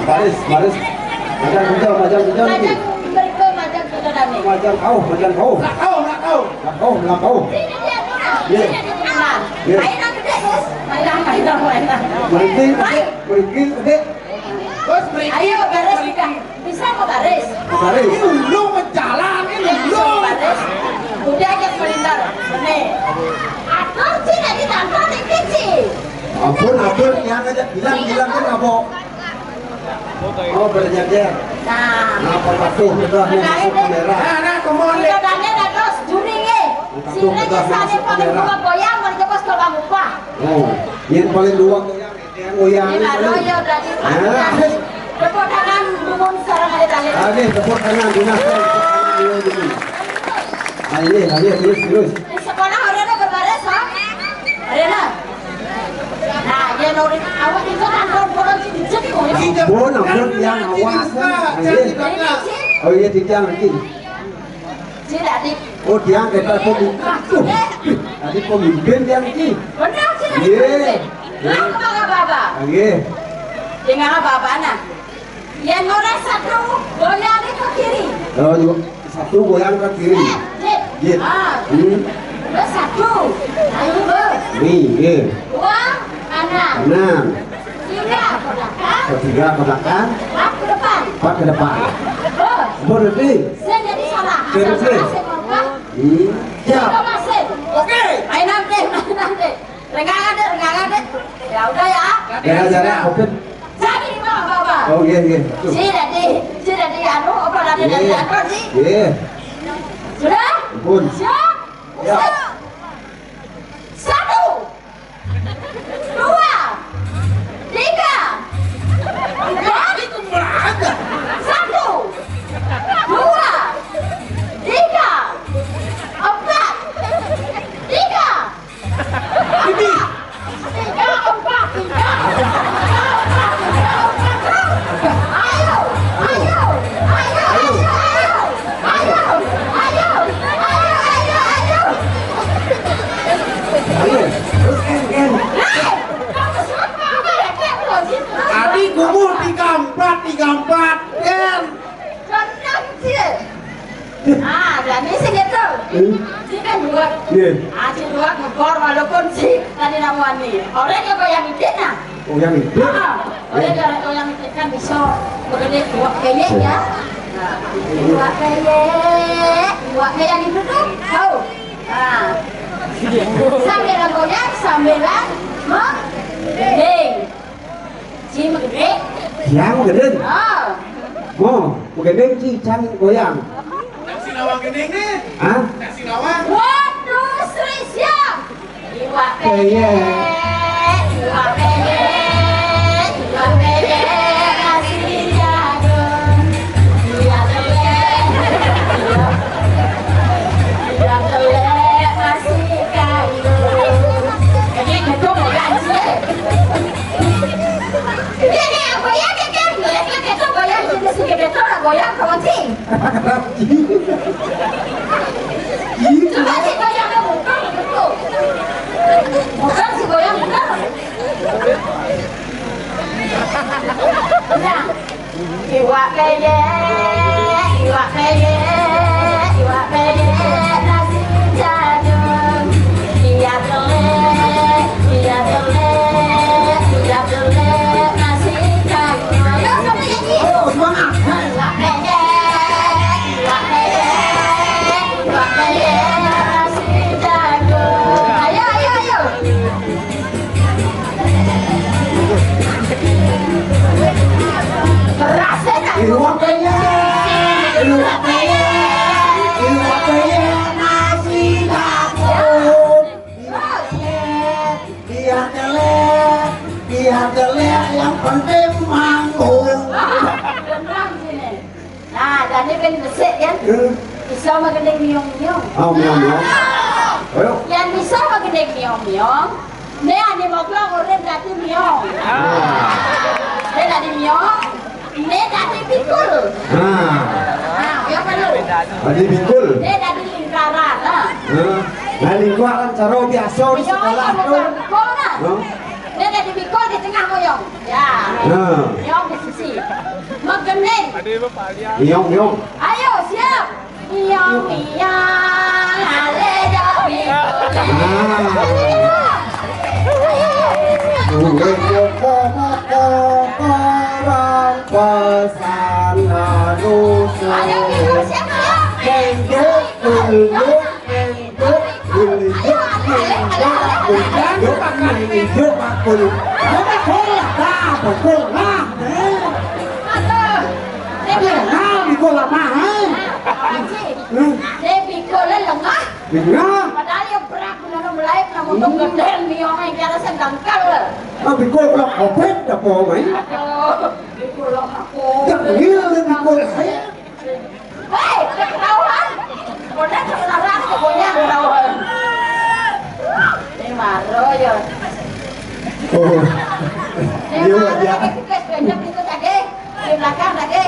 Baris. Majan hijau lagi. Majan kau. Berhenti, gede. Ayo baris bisa kok baris. Lu menjalan ini lu. Baris. Udah aja sebentar. Bener. Atur sih nanti tampil dikit sih. Ampun, yang aja bilang kan kapok. Oh berjajar. Nah, patuh sudah masuk kamera. Nah, kemudian. Kadangnya dah terus juringnya. Sini sana paling dua goyang, paling cepat kalau kamu pak. Oh, yang paling dua goyang. Ini baru ya udah di. Tepuk tangan dumun sekarang ada tali. Oke, tepuk tangan dinaskan. Ayo, terus. Di sekolah Arena berbaris, ha? Arena. Nah, dia nurin awak itu kan orang sini jadi kok. Bon, yang awas. Oh iya, tidak lagi. Tidak di. Oh, dia kita pemimpin. Tadi pemimpin dia lagi. Benar sih. Iya. Apa baba? Oke. Dengan apa nah? Yang orang satu goyang ke kiri. Oh, satu goyang ke kiri. Iya. Terus satu. Ayo ber. Nih. Dua, kanan. Tiga ke belakang. Empat ke depan. Berarti. Saya jadi salah. Siap. Oke. Main nanti. Renggangan deh. Ya udah ya. Gara-gara oke. Jadi di mana Bapak? Oh iya. Sudah di anu apa nanti sih? Iya. Sudah? Ampun. Siap. Satu. Dua. Tiga. Empat. Satu. Dua. Tiga. Empat. Tiga. Ini. Tiga, empat. Tadi gumur tiga empat kan. Senang sih. Dan ini sih gitu. Sih kan dua. Si dua ngebor walaupun si tadi namanya. Orang yang goyang itu nah. Oh yang itu. Orang yang itu kan bisa begini dua kayaknya ya. Dua kayak gitu tuh. Tahu? Sambilan goyang, sambilan menggending. Si menggending. Siang gendeng. Oh. Gendeng sih can goyang. Sinawang gede nih. Hah? Sinawang. Waduh, Sri siap. Iwa peye, kasih jagung. Iya telek, kasih kayu. Ini gedung bukan sih. Ini apa ya gedung? Gedung goyang sih gedung goyang kawancing. Coba sih goyangnya bukan betul. Bukan sih goyang bukan. Nah, iwak peye, nasi jagung. Iya telek, nasi jagung. Ayo coba nyanyi. Oh semangat. Iwak peye, nasi jagung. Ayo. Berasa tak? Iwak peye, nasi jagung. Dia telek, yang penting manggung. Beneran sini. Nah, jadi ben besek kan? Bisa magendeng miong-miong. Oh miong. Ayo. Yang bisa magendeng miong-miong. Ini ada moklong orang dati miong. Ini dati miong. Ini dati pikul. Nah, ya apa lu? Tadi bikul. Ini dati lingkaran. Nah lingkaran cara biasa di sekolah tuh. Pikul nah. Ini dati pikul di tengah moyong. Ya. Miong di sih. Magening. Miong miong. Ayo siap. Miong miong, ale jawi. Gue koko orang pesana rusuh. Ayo kita siapa? Gendut, gendut, gendut, Devi kolen lengah. Padahal yang berak menurut melayu namun tuh geden miong yang cara sedangkal. Bị cô lọc học hết là bò mấy. Bị cô lọc aku. Chẳng như bị cô thấy. Hei, ketahuan. Cô đã salah của cô nha ketahuan. Ini marah ya. Ồ. Yêu là dạ. Itu tadi di belakang tadi.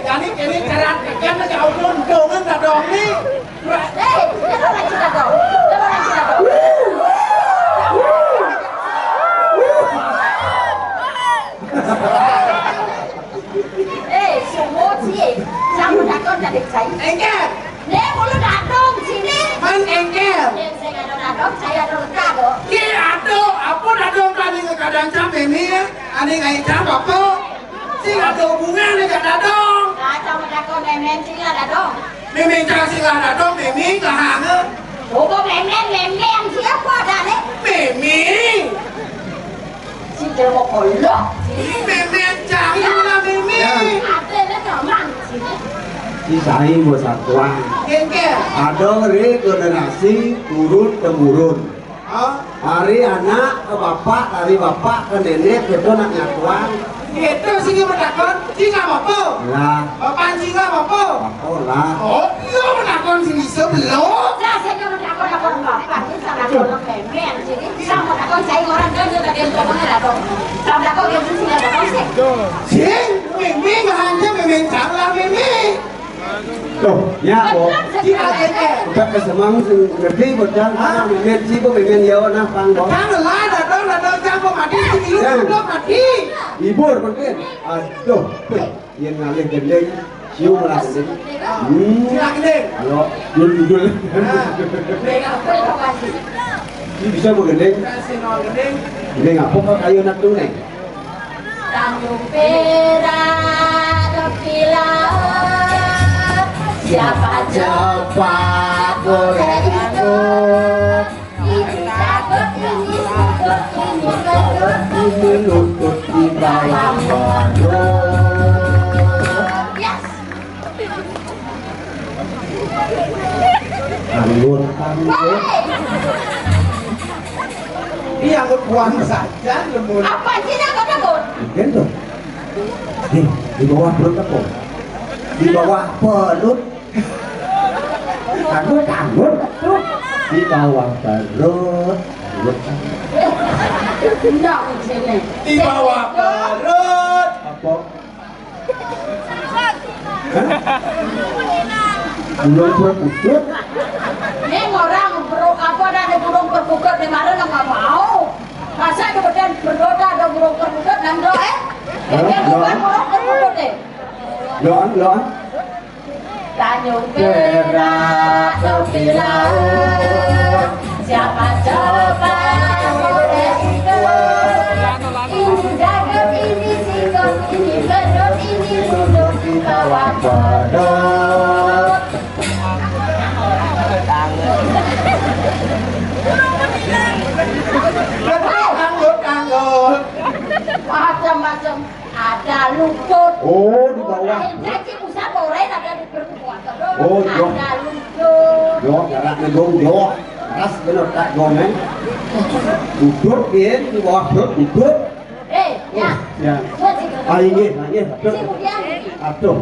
Jadi ini cara kan jauh dongan dah dong ni. Coba lagi kita dong. Coba lagi kita dong. Semua sih, sama dakon jadi saya. Engkel. Dia mulu datang sini. Man engkel. Saya ada datang, saya ada kado. Ki ado, apa dong tadi kadang capek ni? Ani ngai cap apa? Si ada hubungan ni kat dong. Nah, sama dakon memen sini ada dong. Memang cara si ada dong, memang kahang. Coba memen siapa ada ni? Memang. Si jelmo kolok. Memang cari lah memang. Ada lah teman sini. Di saya buat satuan. Engkel. Ada regenerasi turun temurun. Hari anak ke bapak, dari bapak ke nenek, itu nak nyatuan. Itu sih kita bertakon, sih nggak apa-apa. Lah, Bapak sih nggak apa-apa. apa lah. Oh, iya bertakon sini sebelum. Saya cuma dakon bapak, ini sama dakon memen sini. Sama dakon saya orang kan juga dia cuma dakon. Sama dakon dia sini ada dakon sih. Sing, memang hanya memang salah memang. Tuh, ya bo. Jika engkel. Kita kesemang ngerti berjalan karena memen sih bu memen ya nah pang bo. Kan lah, datang campur mati, sini lu belum mati. Ibur mungkin. Aduh, yang ngalih gendeng, siu malah gendeng. Silakan deh. Halo, dul. Mereka apa yang kasih? Ini bisa bu gendeng. Kasih nol gendeng. Gendeng apa kok kayu nak tuh nih? Tanjung Perak terpilah. Siapa Cepat boleh ikut. ini takut, ini takut, ini takut. Ini lutut di bawah kodok. Yes. Anggur. Hey, Ini angkut buang saja, lemur. apa sih takut? Mungkin tuh. Nih, di bawah perut apa? Di bawah perut. Anggur. Di bawah perut. Tidak sini. Di bawah perut. Apa? Belum perputut. Ini orang apa ada burung perpukut di mana nggak mau. Masa kemudian berdoa ada burung perpukut dan doa Dia bukan burung perpukut deh. Loan. Tanjung Perak tepi laut, siapa cepat boleh ikut. Ini jagat, ini sikut, ini bedut, ini duduk di bawah kodok. Anggur. Macam-macam ada lutut. Oh, di bawah. Jadi pusat boleh ada di perempuan. Oh, iya. Ada lutut. Yo, jarak ngegong yo. Ras bener tak gomen. Duduk dia di bawah perut duduk. Ya. Ya. Nggih. Si Budian. Aduh.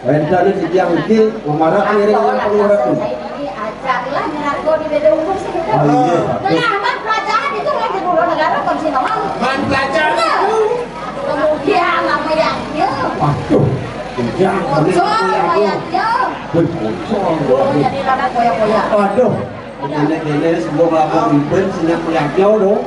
Rencana si Tiang iki memarah ngiring dengan pengurat tuh. Ini ajaklah nyerako di beda umur sih. Iya. Pengamat pelajaran itu lagi dulu negara konsisten mau. Man belajar. Kemudian apa yang dia? Aduh. Jangan Bocor kayak dia. Oh, jadi rada koyak-koyak. Aduh. Nenek-nenek semua lapor impen senyak melihatnya dong.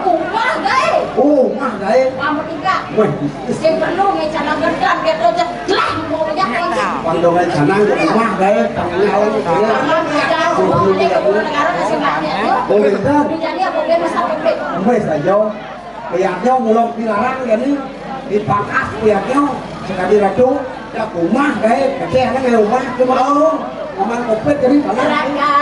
Umah guys. Oh, mah guys. Kamu tiga. Wih, Sing perlu ngecana gendan biar lo jelas mau banyak konten. kalau nggak canang ke rumah deh, tangannya awal dia. Oh betul. Jadi apa dia masa pembeli? Wih saja, pihaknya mulai dilarang jadi dipangkas pihaknya sekali ratu, ya rumah deh, kecil kan rumah cuma orang, aman covid jadi Rangga